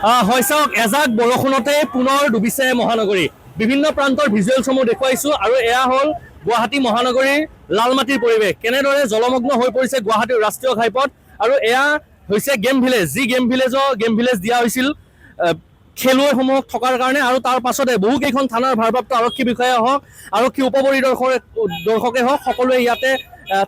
হয় চাওক, এজাক বৰষুণতে পুনৰ ডুবিছে মহানগৰী। বিভিন্ন প্ৰান্তৰ ভিজুৱেলসমূহ দেখুৱাইছো আৰু এয়া হ'ল গুৱাহাটী মহানগৰীৰ লালমাটিৰ পৰিৱেশ। কেনেদৰে জলমগ্ন হৈ পৰিছে গুৱাহাটীৰ ৰাষ্ট্ৰীয় ঘাইপথ। আৰু এয়া হৈছে গেম ভিলেজ, যি গেম ভিলেজ দিয়া হৈছিল খেলুৱৈসমূহক থকাৰ কাৰণে। আৰু তাৰ পাছতে বহুকেইখন থানাৰ ভাৰপ্ৰাপ্ত আৰক্ষী বিষয়া হওক, আৰক্ষী উপপৰিদৰ্শকে হওক, সকলোৱে ইয়াতে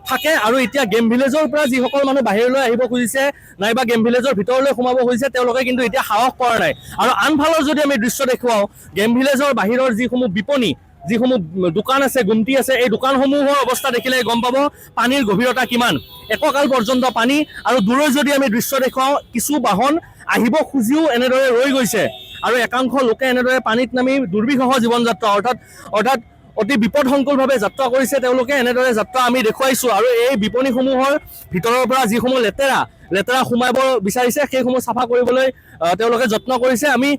থাকে। আৰু এতিয়া গেম ভিলেজৰ পৰা যিসকল মানুহ বাহিৰলৈ আহিব খুজিছে নাইবা গেম ভিলেজৰ ভিতৰলৈ সোমাব খুজিছে, তেওঁলোকে কিন্তু এতিয়া সাহস কৰা নাই। আৰু আনফালৰ যদি আমি দৃশ্য দেখুৱাওঁ, গেম ভিলেজৰ বাহিৰৰ যিসমূহ বিপণী, যিসমূহ দোকান আছে, গুমটি আছে, এই দোকানসমূহৰ অৱস্থা দেখিলে গম পাব পানীৰ গভীৰতা কিমান। এককাল পৰ্যন্ত পানী। আৰু দূৰৈ যদি আমি দৃশ্য দেখুৱাওঁ, কিছু বাহন আহিব খুজিও এনেদৰে ৰৈ গৈছে। আৰু একাংশ লোকে এনেদৰে পানীত নামি দুৰ্বিষহ জীৱন যাত্ৰা অৰ্থাৎ অতি বিপদসংকুলভাৱে যাত্ৰা কৰিছে তেওঁলোকে। এনেদৰে যাত্ৰা আমি দেখুৱাইছোঁ। আৰু এই বিপণীসমূহৰ ভিতৰৰ পৰা যিসমূহ লেতেৰা সোমাব বিচাৰিছে, সেইসমূহ চাফা কৰিবলৈ তেওঁলোকে যত্ন কৰিছে। আমি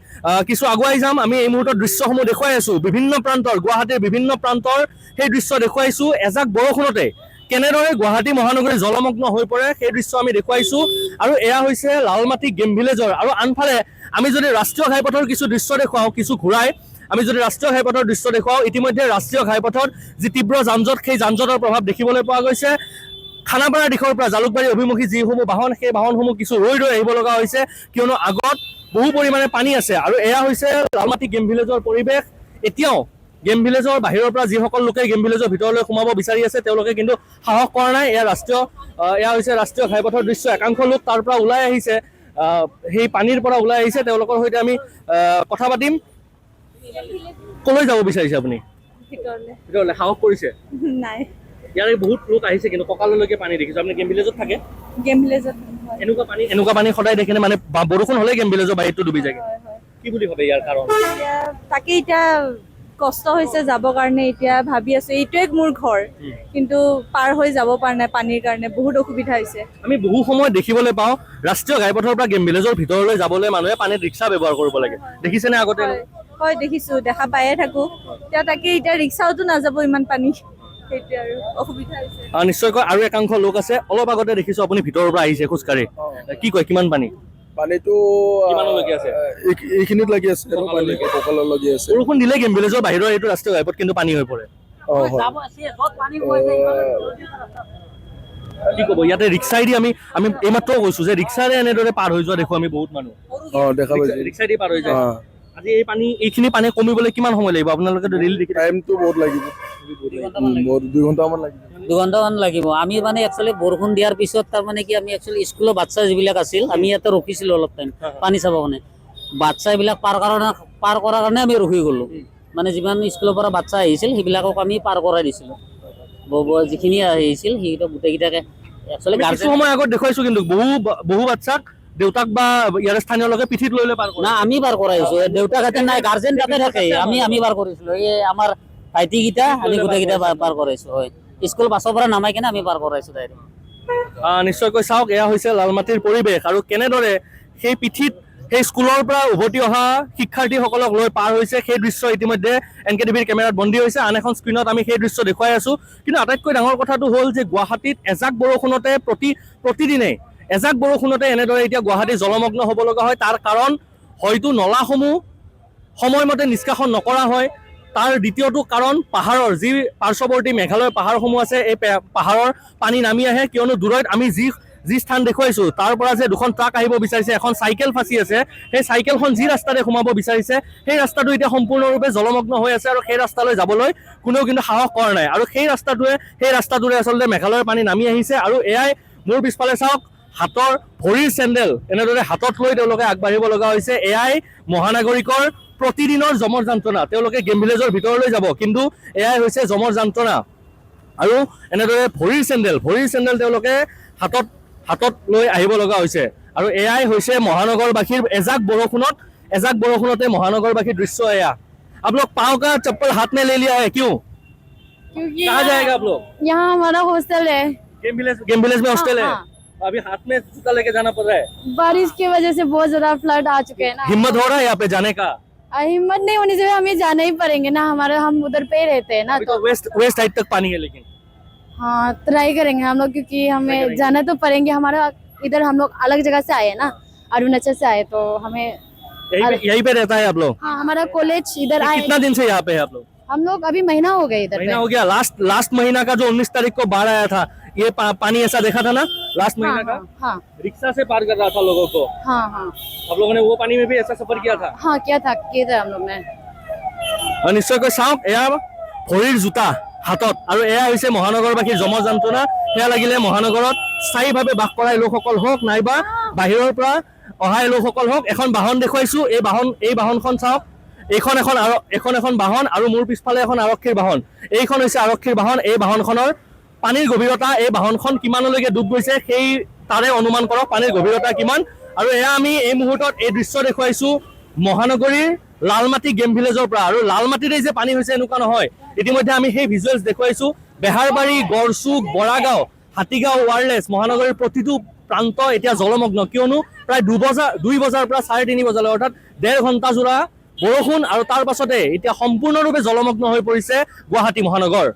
কিছু আগুৱাই যাম। আমি এই মুহূৰ্তত দৃশ্যসমূহ দেখুৱাই আছোঁ বিভিন্ন প্ৰান্তৰ, গুৱাহাটীৰ বিভিন্ন প্ৰান্তৰ সেই দৃশ্য দেখুৱাইছোঁ। এজাক বৰষুণতে কেনেদৰে গুৱাহাটী মহানগৰী জলমগ্ন হৈ পৰে সেই দৃশ্য আমি দেখুৱাইছোঁ। আৰু এয়া হৈছে লালমাটি গেম ভিলেজৰ। আৰু আনফালে আমি যদি ৰাষ্ট্ৰীয় ঘাইপথৰ কিছু দৃশ্য দেখুৱাওঁ, কিছু ঘূৰাই আমি যদি ৰাষ্ট্ৰীয় ঘাইপথৰ দৃশ্য দেখুৱাওঁ, ইতিমধ্যে ৰাষ্ট্ৰীয় ঘাইপথত যি তীব্ৰ যানজঁট, সেই যানজঁটৰ প্ৰভাৱ দেখিবলৈ পোৱা গৈছে। খানাপাৰা দিশৰ পৰা জালুকবাৰী অভিমুখী যিসমূহ বাহন, সেই বাহনসমূহ কিছু ৰৈ আহিব লগা হৈছে, কিয়নো আগত বহু পৰিমাণে পানী আছে। আৰু এয়া হৈছে লালমাটি গেম ভিলেজৰ পৰিৱেশ। এতিয়াও গেম ভিলেজৰ বাহিৰৰ পৰা যিসকল লোকে গেম ভিলেজৰ ভিতৰলৈ সোমাব বিচাৰি আছে, তেওঁলোকে কিন্তু সাহস কৰা নাই। এয়া হৈছে ৰাষ্ট্ৰীয় ঘাইপথৰ দৃশ্য। একাংশ লোক তাৰ পৰা ওলাই আহিছে, সেই পানীৰ পৰা ওলাই আহিছে। তেওঁলোকৰ সৈতে আমি কথা পাতিম। কলৈ যাব বিচাৰিছে আপুনি? ভিতৰলৈ। সাহস কৰিছে? নাই। ইয়াৰে বহুত লোক আহিছে, কিন্তু কঁকাললৈকে পানী দেখিছো। আপুনি গেম ভিলেজত থাকে? গেম ভিলেজত এনেকুৱা পানী সদায় দেখেনে? মানে বৰষুণ হ'লে গেম ভিলেজৰ বাহিৰটো ডুবি যায়। কি বুলি ভাবে ইয়াৰ কাৰণ? তাকে এতিয়া কষ্ট হৈছে যাবৰ কাৰণে। এতিয়া ভাবি আছো এইটোৱে মোৰ ঘৰ, কিন্তু পাৰ হৈ যাব পৰা নাই পানীৰ কাৰণে। বহুত অসুবিধা হৈছে। আমি বহু সময়ত দেখিবলৈ পাওঁ ৰাষ্ট্ৰীয় ঘাইপথৰ পৰা গেম ভিলেজৰ ভিতৰলৈ যাবলৈ মানুহে পানীত ৰিক্সা ব্যৱহাৰ কৰিব লাগে। দেখিছেনে আগতে? হয় দেখিছো, দেখা পায়ে থাকো। এতিয়া ৰিক্সাওতো নাযাব ইমান পানী, সেইটোৱে আৰু অসুবিধা হৈছে। নিশ্চয়কৈ। আৰু একাংশ লোক আছে, অলপ আগতে দেখিছো আপুনি ভিতৰৰ পৰা আহিছে খোজকাঢ়ি। কি কয়, কিমান পানী? পানীটো এইখিনিত লাগি আছে, লাগি আছে। বৰষুণ দিলে গেম ভিলেজৰ বাহিৰৰ এইটো ৰাষ্ট্ৰীয় ঘাইপথ কিন্তু পানী হৈ পৰে। কি ক'ব? ইয়াতে ৰিক্সাইদি আমি এইমাত্ৰ কৈছো যে ৰিক্সাৰে এনেদৰে পাৰ হৈ যোৱা দেখো আমি বহুত মানুহ। দেখা পাইছো, ৰিক্সাইদি পাৰ হৈ যায়। আজি এইখিনি পানী কমিবলৈ কিমান সময় লাগিব? আপোনালোকে টাইমটো বহুত লাগিব, 2 ঘণ্টামান লাগিব। 2 ঘণ্টামান লাগিব। আমি মানে একচুৱেলি বৰষুণ দিয়াৰ পিছত তাৰমানে কি আমি একচুৱেলি স্কুলৰ বাচ্চা যিবিলাক আছিল, আমি ইয়াতে ৰখিছিলো অলপ টাইম পানী চাবৰ কাৰণে। বাচ্চাবিলাক পাৰ কৰাৰ কাৰণে আমি ৰখি গ'লো। মানে যিমান স্কুলৰ পৰা বাচ্চা আহিছিল সেইবিলাকক আমি পাৰ কৰাই দিছিলো। যিখিনি আহিছিল সেইকেইটা গোটেইকেইটাকে একচুৱেলি কিছু সময় আগত দেখুৱাইছো, কিন্তু বহু বাচ্চাক দেউতাক বা ইয়াৰ স্থানীয় লোকে পিঠিত লৈ পাৰ কৰে। না, আমি পাৰ কৰাইছো। দেউতাক হাতে নাই, গাৰ্জেন তাতে থাকে। আমি পাৰ কৰিছিলো। এই আমাৰ ভাইটিকেইটা আমি গোটেইকেইটা পাৰ কৰাইছো। হয়, স্কুল বাছৰ পৰা নামাই কিনে আমি পাৰ কৰাইছো ডাইৰেক্ট। নিশ্চয়কৈ। চাওক, এয়া হৈছে লালমাটিৰ পৰিৱেশ। আৰু কেনেদৰে সেই পিঠিত সেই স্কুলৰ পৰা উভতি অহা শিক্ষাৰ্থীসকলক লৈ পাৰ হৈছে, সেই দৃশ্য ইতিমধ্যে NKTVৰ কেমেৰাত বন্দী হৈছে। আন এখন স্ক্ৰীণত আমি সেই দৃশ্য দেখুৱাই আছো। কিন্তু আটাইতকৈ ডাঙৰ কথাটো হ'ল যে গুৱাহাটীত এজাক বৰষুণতে প্ৰতিদিনেই এজাক বৰষুণতে এনেদৰে এতিয়া গুৱাহাটী জলমগ্ন হ'ব লগা হয়। তাৰ কাৰণ হয়তো নলাসমূহ সময়মতে নিষ্কাশন নকৰা হয়। তাৰ দ্বিতীয়টো কাৰণ পাহাৰৰ যি পাৰ্শ্বৱৰ্তী মেঘালয়ৰ পাহাৰসমূহ আছে, এই পাহাৰৰ পানী নামি আহে। কিয়নো দূৰৈত আমি যি স্থান দেখুৱাইছো, তাৰ পৰা যে 2খন ট্ৰাক আহিব বিচাৰিছে, এখন চাইকেল ফাঁচি আছে, সেই চাইকেলখন যি ৰাস্তাৰে সোমাব বিচাৰিছে, সেই ৰাস্তাটো এতিয়া সম্পূৰ্ণৰূপে জলমগ্ন হৈ আছে। আৰু সেই ৰাস্তালৈ যাবলৈ কোনেও কিন্তু সাহস কৰা নাই। আৰু সেই ৰাস্তাটোৰে আচলতে মেঘালয়ৰ পানী নামি আহিছে। আৰু এয়াই মোৰ পিছফালে চাওক, ভৰিৰ চেণ্ডেল এনেদৰে হাতত লৈ তেওঁলোকে আগবাঢ়িব লগা হৈছে। এয়াই মহানাগৰিকৰ প্ৰতিদিনৰ যমৰ যন্ত্ৰণা। তেওঁলোকে গেম ভিলেজৰ ভিতৰলৈ যাব, কিন্তু এয়াই হৈছে যমৰ যন্ত্ৰণা। আৰু এনেদৰে ভৰিৰ চেণ্ডেল তেওঁলোকে হাতত লৈ আহিব লগা হৈছে। আৰু এয়াই হৈছে মহানগৰবাসীৰ এজাক বৰষুণতে মহানগৰবাসীৰ দৃশ্য। এয়া आप लोग पाँव का चप्पल हाथ में ले लिया है, क्यों? कहाँ जाएगा आप लोग? यहाँ हमारा हॉस्टल है। गेम विलेज में हॉस्टल है। अभी हाथ में जूता लेके जाना पड़ रहा है। बारिश की वजह से बहुत ज्यादा फ्लड आ चुके हैं ना। हिम्मत हो रहा है यहाँ पे जाने का? हिम्मत नहीं होने से हमें जाना ही पड़ेंगे ना। हम उधर पे रहते हैं ना, तो वेस्ट साइड तक पानी है। लेकिन हाँ, ट्राई करेंगे हम लोग, क्योंकि हमें जाना तो पड़ेंगे। हमारा इधर हम लोग अलग जगह से आए हैं ना, अरुणाचल से आए, तो हमें यहीं पे रहता है आप लोग? हाँ हमारा कॉलेज इधर आए। कितना दिन से यहाँ पे है आप लोग? हम लोग अभी महीना हो गए इधर पे। महीना हो गया। लास्ट महीना का जो 19 तारीख को बाढ़ आया था, ये पानी ऐसा देखा था ना लास्ट महीना का? हाँ रिक्शा से पार कर रहा था लोगों को। हाँ हाँ आप लोगों ने वो पानी में भी ऐसा सफर किया था? हाँ किया था हम लोग ने। নিশ্চয়কৈ চাওক, এয়া ভৰিৰ জোতা হাতত, আৰু এয়া হৈছে মহানগৰবাসীৰ যম যন্ত্ৰণা। সেয়া লাগিলে মহানগৰত স্থায়ীভাৱে বাস কৰা লোকসকল হওক নাইবা বাহিৰৰ পৰা অহা লোকসকল হওক। এখন বাহন দেখুৱাইছো, এই বাহনখন চাওক। এখন বাহন আৰু মোৰ পিছফালে এখন আৰক্ষীৰ বাহন। এইখন হৈছে আৰক্ষীৰ বাহন। এই বাহনখনৰ পানীৰ গভীৰতা, এই বাহনখন কিমানলৈকে ডুব গৈছে সেই তাৰে অনুমান কৰক পানীৰ গভীৰতা কিমান। আৰু এয়া আমি এই মুহূৰ্তত এই দৃশ্য দেখুৱাইছো মহানগৰীৰ লালমাটি গেম ভিলেজৰ পৰা। আৰু লালমাটিৰে যে পানী হৈছে এনেকুৱা নহয়, ইতিমধ্যে আমি সেই ভিজুৱেলছ দেখুৱাইছো। বেহাৰবাৰী, গড়চুক, বৰাগাঁও, হাতীগাঁও, ৱাৰলেছ, মহানগৰীৰ প্ৰতিটো প্ৰান্ত এতিয়া জলমগ্ন। কিয়নো প্ৰায় 2 বজাৰ পৰা 3:30 বজালৈ, অৰ্থাৎ 1.5 ঘণ্টা জোৰা বৰষুণ, আৰু তাৰ পাছতে এতিয়া সম্পূৰ্ণৰূপে জলমগ্ন হৈ পৰিছে গুৱাহাটী মহানগৰ।